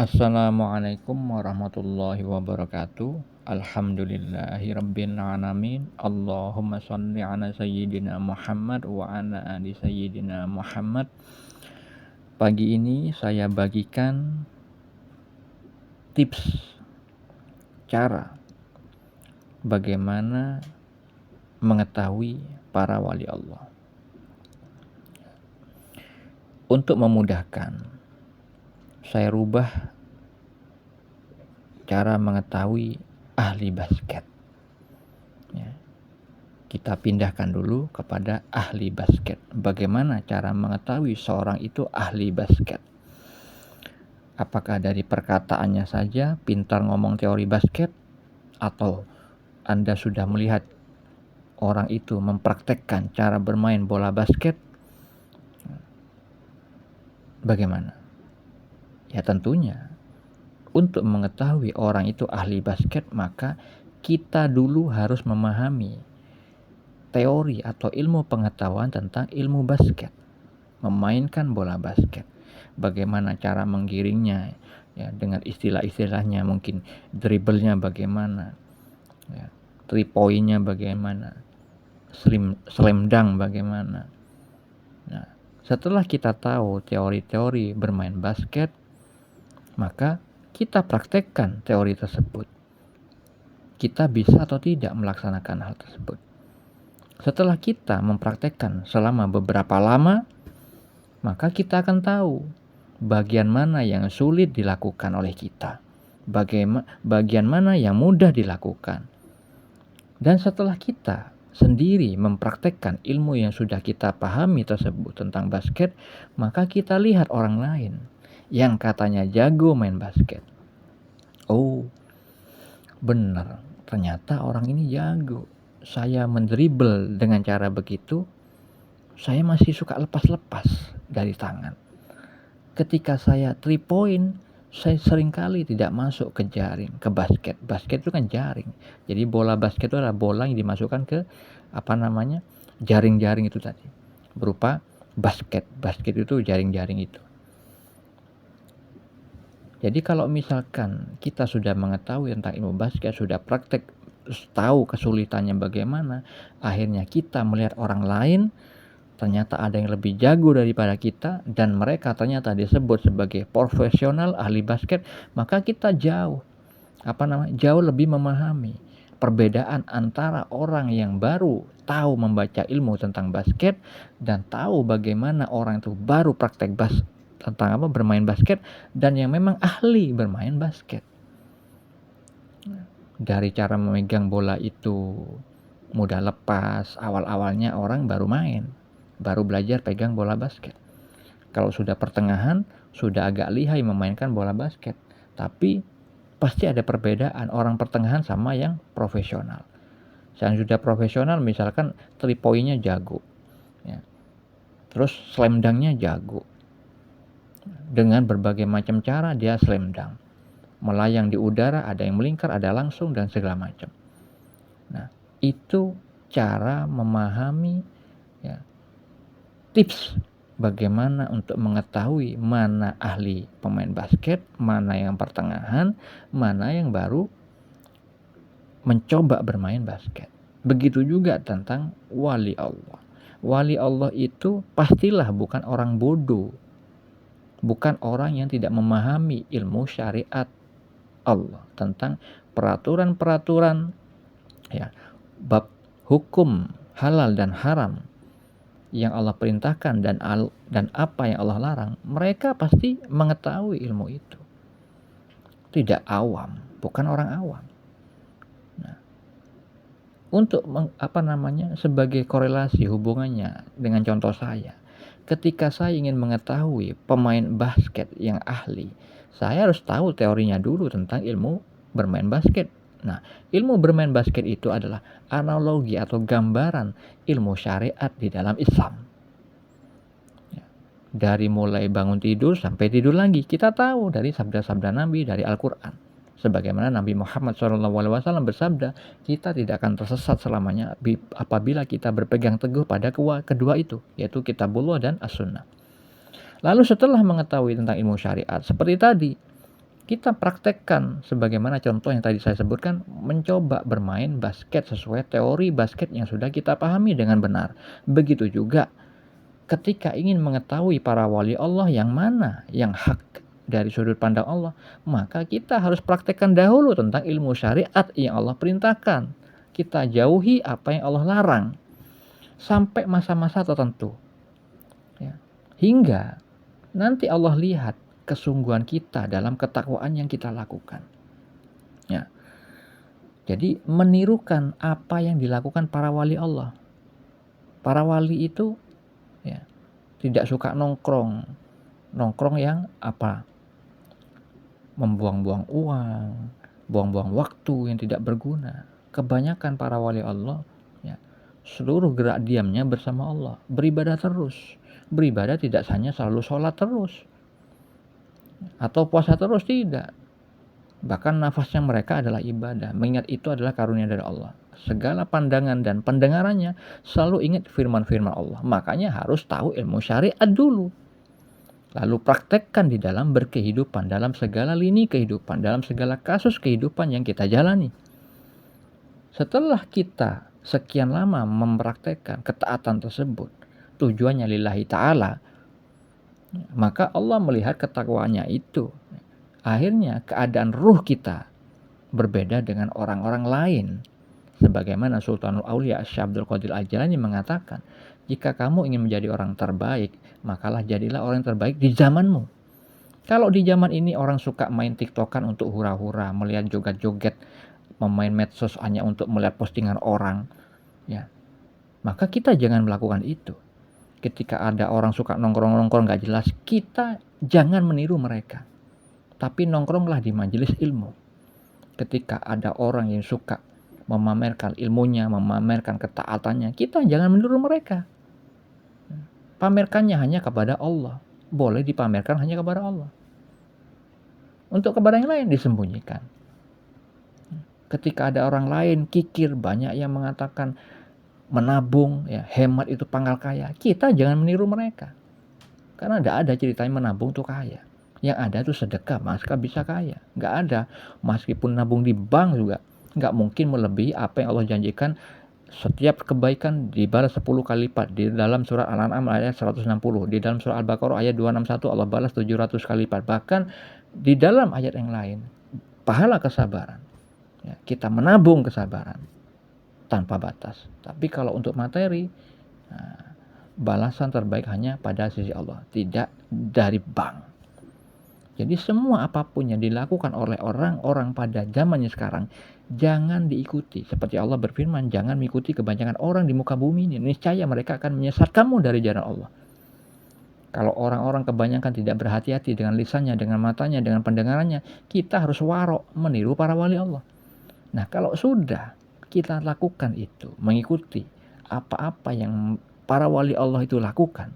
Assalamualaikum warahmatullahi wabarakatuh. Alhamdulillahirabbil alamin. Allahumma shalli ala sayyidina Muhammad wa ala ali sayyidina Muhammad. Pagi ini saya bagikan tips cara bagaimana mengetahui para wali Allah. Untuk memudahkan, saya rubah cara mengetahui ahli basket. Ya. Kita pindahkan dulu kepada ahli basket. Bagaimana cara mengetahui seorang itu ahli basket? Apakah dari perkataannya saja, pintar ngomong teori basket, atau Anda sudah melihat orang itu mempraktekkan cara bermain bola basket? Bagaimana? Ya tentunya untuk mengetahui orang itu ahli basket, maka kita dulu harus memahami teori atau ilmu pengetahuan tentang ilmu basket, memainkan bola basket, bagaimana cara menggiringnya, ya, dengan istilah-istilahnya, mungkin dribblenya bagaimana, ya, 3 point-nya bagaimana, slam dunk bagaimana. Nah, setelah kita tahu teori-teori bermain basket, maka kita praktekkan teori tersebut. Kita bisa atau tidak melaksanakan hal tersebut. Setelah kita mempraktekkan selama beberapa lama, maka kita akan tahu bagian mana yang sulit dilakukan oleh kita, bagian mana yang mudah dilakukan. Dan setelah kita sendiri mempraktekkan ilmu yang sudah kita pahami tersebut tentang basket, maka kita lihat orang lain yang katanya jago main basket. Oh, benar, ternyata orang ini jago. Saya mendribble dengan cara begitu, saya masih suka lepas-lepas dari tangan. Ketika saya 3 point, saya seringkali tidak masuk ke jaring, ke basket. Basket itu kan jaring. Jadi bola basket itu adalah bola yang dimasukkan ke jaring-jaring itu tadi. Berupa basket. Basket itu jaring-jaring itu. Jadi kalau misalkan kita sudah mengetahui tentang ilmu basket, sudah praktek, tahu kesulitannya bagaimana, akhirnya kita melihat orang lain ternyata ada yang lebih jago daripada kita, dan mereka ternyata disebut sebagai profesional ahli basket, maka kita jauh lebih memahami perbedaan antara orang yang baru tahu membaca ilmu tentang basket dan tahu bagaimana orang itu baru praktek bermain basket, dan yang memang ahli bermain basket. Dari cara memegang bola itu mudah lepas, awal-awalnya orang baru belajar pegang bola basket. Kalau sudah pertengahan, sudah agak lihai memainkan bola basket. Tapi pasti ada perbedaan orang pertengahan sama yang profesional. Yang sudah profesional misalkan 3 point-nya jago, ya. Terus slam dunk-nya jago. Dengan berbagai macam cara dia slam dunk. Melayang di udara, ada yang melingkar, ada langsung, dan segala macam. Nah, itu cara memahami, ya, tips bagaimana untuk mengetahui mana ahli pemain basket, mana yang pertengahan, mana yang baru mencoba bermain basket. Begitu juga tentang wali Allah. Wali Allah itu pastilah bukan orang bodoh, bukan orang yang tidak memahami ilmu syariat Allah tentang peraturan-peraturan, ya, bab hukum halal dan haram yang Allah perintahkan dan apa yang Allah larang. Mereka pasti mengetahui ilmu itu. Tidak awam, bukan orang awam. Nah, untuk sebagai korelasi hubungannya dengan contoh saya, ketika saya ingin mengetahui pemain basket yang ahli, saya harus tahu teorinya dulu tentang ilmu bermain basket. Nah, ilmu bermain basket itu adalah analogi atau gambaran ilmu syariat di dalam Islam. Ya, dari mulai bangun tidur sampai tidur lagi, kita tahu dari sabda-sabda Nabi, dari Al-Quran. Sebagaimana Nabi Muhammad SAW bersabda, kita tidak akan tersesat selamanya apabila kita berpegang teguh pada kedua itu, yaitu Kitabullah dan As-Sunnah. Lalu setelah mengetahui tentang ilmu syariat, seperti tadi, Kita praktekkan sebagaimana contoh yang tadi saya sebutkan, mencoba bermain basket sesuai teori basket yang sudah kita pahami dengan benar. Begitu juga ketika ingin mengetahui para wali Allah yang mana yang hak dari sudut pandang Allah, maka kita harus praktekkan dahulu tentang ilmu syariat yang Allah perintahkan. Kita jauhi apa yang Allah larang sampai masa-masa tertentu, ya. Hingga nanti Allah lihat kesungguhan kita dalam ketakwaan yang kita lakukan, ya. Jadi menirukan apa yang dilakukan para wali Allah. Para wali itu, ya, tidak suka nongkrong. Nongkrong yang apa? Membuang-buang uang, buang-buang waktu yang tidak berguna. Kebanyakan para wali Allah, ya, seluruh gerak diamnya bersama Allah, beribadah terus. Beribadah tidak hanya selalu sholat terus atau puasa terus, tidak. Bahkan nafasnya mereka adalah ibadah. Mengingat itu adalah karunia dari Allah. Segala pandangan dan pendengarannya selalu ingat firman-firman Allah. Makanya harus tahu ilmu syariat dulu. Lalu praktekkan di dalam berkehidupan, dalam segala lini kehidupan, dalam segala kasus kehidupan yang kita jalani. Setelah kita sekian lama mempraktekkan ketaatan tersebut, tujuannya lillahi ta'ala, maka Allah melihat ketakwaannya itu. Akhirnya keadaan ruh kita berbeda dengan orang-orang lain. Sebagaimana Sultanul Aulia Syekh Abdul Qadir Al-Jailani mengatakan, jika kamu ingin menjadi orang terbaik, makalah jadilah orang terbaik di zamanmu. Kalau di zaman ini orang suka main tiktokan untuk hura-hura, melihat joget-joget, memain medsos hanya untuk melihat postingan orang, ya, maka kita jangan melakukan itu. Ketika ada orang suka nongkrong-nongkrong gak jelas, kita jangan meniru mereka, tapi nongkronglah di majelis ilmu. Ketika ada orang yang suka memamerkan ilmunya, memamerkan ketaatannya, kita jangan meniru mereka. Pamerkannya hanya kepada Allah. Boleh dipamerkan hanya kepada Allah. Untuk kepada yang lain disembunyikan. Ketika ada orang lain kikir, banyak yang mengatakan menabung, ya, hemat itu pangkal kaya, kita jangan meniru mereka. Karena tidak ada ceritanya menabung itu kaya. Yang ada itu sedekah, maka bisa kaya. Nggak ada. Meskipun nabung di bank juga nggak mungkin melebihi apa yang Allah janjikan. Setiap kebaikan dibalas 10 kali lipat. Di dalam surat Al-An'am ayat 160, di dalam surat Al-Baqarah ayat 261 Allah balas 700 kali lipat. Bahkan di dalam ayat yang lain, pahala kesabaran, ya, kita menabung kesabaran tanpa batas. Tapi kalau untuk materi, nah, balasan terbaik hanya pada sisi Allah, tidak dari bank. Jadi semua apapun yang dilakukan oleh orang-orang pada zamannya sekarang, jangan diikuti. Seperti Allah berfirman, jangan mengikuti kebanyakan orang di muka bumi ini. Niscaya mereka akan menyesatkanmu dari jalan Allah. Kalau orang-orang kebanyakan tidak berhati-hati dengan lisannya, dengan matanya, dengan pendengarannya, kita harus warok meniru para wali Allah. Nah, kalau sudah kita lakukan itu, mengikuti apa-apa yang para wali Allah itu lakukan,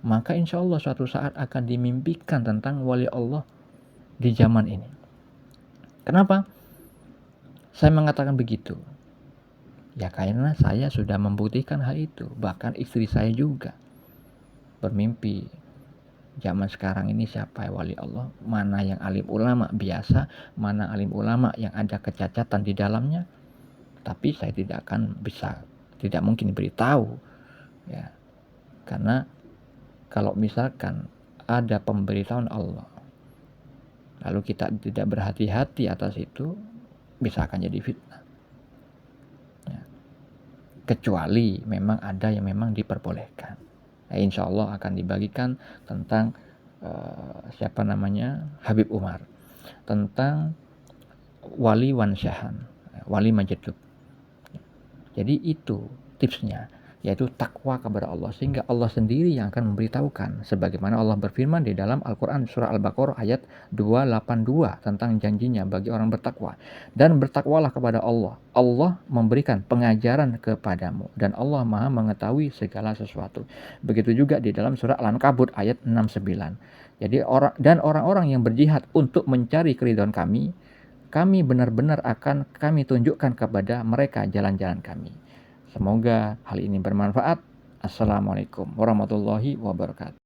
maka insya Allah suatu saat akan dimimpikan tentang wali Allah di zaman ini. Kenapa saya mengatakan begitu? Ya karena saya sudah membuktikan hal itu. Bahkan istri saya juga bermimpi, zaman sekarang ini siapa wali Allah, mana yang alim ulama biasa, mana alim ulama yang ada kecacatan di dalamnya. Tapi saya tidak mungkin beritahu, ya, karena kalau misalkan ada pemberitahuan Allah, lalu kita tidak berhati-hati atas itu, bisa akan jadi fitnah. Ya. Kecuali memang ada yang memang diperbolehkan. Nah, insya Allah akan dibagikan tentang Habib Umar, tentang wali wansyahan, wali majedub. Jadi itu tipsnya, yaitu takwa kepada Allah, sehingga Allah sendiri yang akan memberitahukan. Sebagaimana Allah berfirman di dalam Al-Quran surah Al-Baqarah ayat 282 tentang janjinya bagi orang bertakwa. Dan bertakwalah kepada Allah. Allah memberikan pengajaran kepadamu dan Allah maha mengetahui segala sesuatu. Begitu juga di dalam surah Al-Ankabut ayat 69. Jadi orang-orang yang berjihad untuk mencari keridhaan kami benar-benar akan kami tunjukkan kepada mereka jalan-jalan kami. Semoga hal ini bermanfaat. Assalamualaikum warahmatullahi wabarakatuh.